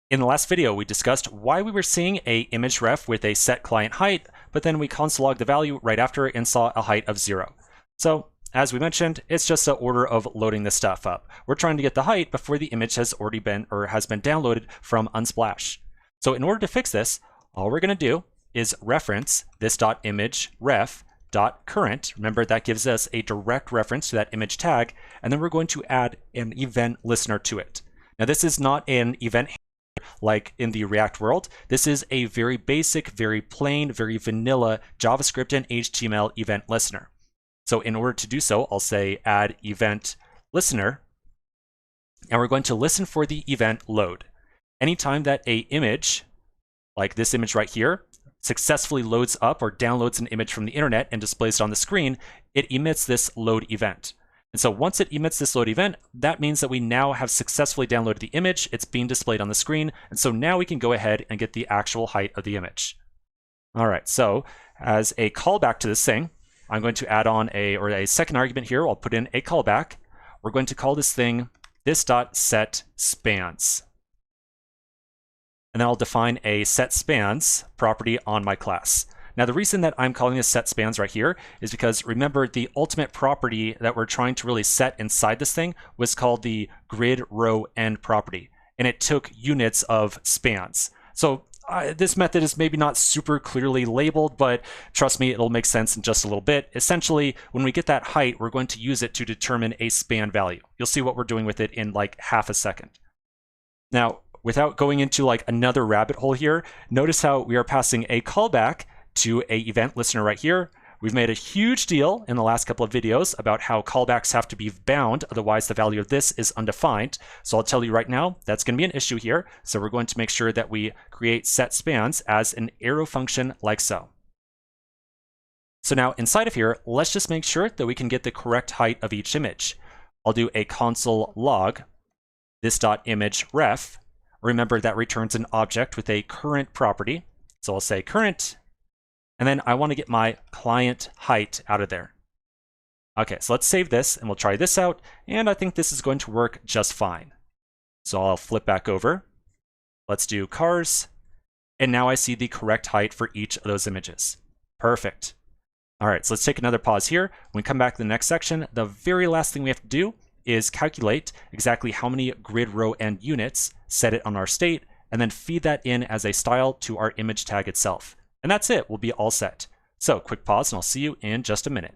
In the last video, we discussed why we were seeing a image ref with a set client height, but then we console logged the value right after it and saw a height of 0. So as we mentioned, it's just an order of loading this stuff up. We're trying to get the height before the image has already been or has been downloaded from Unsplash. So in order to fix this, all we're going to do is reference this .image ref .current. Remember, that gives us a direct reference to that image tag, and then we're going to add an event listener to it. Now, this is not an event like in the React world. This is a very basic, very plain, very vanilla JavaScript and HTML event listener. So in order to do so, I'll say add event listener, and we're going to listen for the event load. Anytime that a image, like this image right here, successfully loads up or downloads an image from the internet and displays it on the screen, it emits this load event. And so once it emits this load event, that means that we now have successfully downloaded the image, it's being displayed on the screen, and so now we can go ahead and get the actual height of the image. All right, so as a callback to this thing, I'm going to add on a second argument here. I'll put in a callback. We're going to call this thing this.setSpans. And then I'll define a setSpans property on my class. Now, the reason that I'm calling this setSpans right here is because remember, the ultimate property that we're trying to really set inside this thing was called the grid row end property, and it took units of spans. So this method is maybe not super clearly labeled, but trust me, it'll make sense in just a little bit. Essentially, when we get that height, we're going to use it to determine a span value. You'll see what we're doing with it in like half a second. Now, without going into like another rabbit hole here, notice how we are passing a callback to a event listener right here. We've made a huge deal in the last couple of videos about how callbacks have to be bound, otherwise the value of this is undefined. So I'll tell you right now, that's going to be an issue here. So we're going to make sure that we create setSpans as an arrow function like so. So now inside of here, let's just make sure that we can get the correct height of each image. I'll do a console log this.image ref. Remember, that returns an object with a current property. So I'll say current, and then I want to get my client height out of there. Okay, so let's save this and we'll try this out, and I think this is going to work just fine. So I'll flip back over. Let's do cars, and now I see the correct height for each of those images. Perfect. All right, so let's take another pause here. When we come back to the next section, the very last thing we have to do is calculate exactly how many grid row end units, set it on our state, and then feed that in as a style to our image tag itself. And that's it, we'll be all set. So quick pause and I'll see you in just a minute.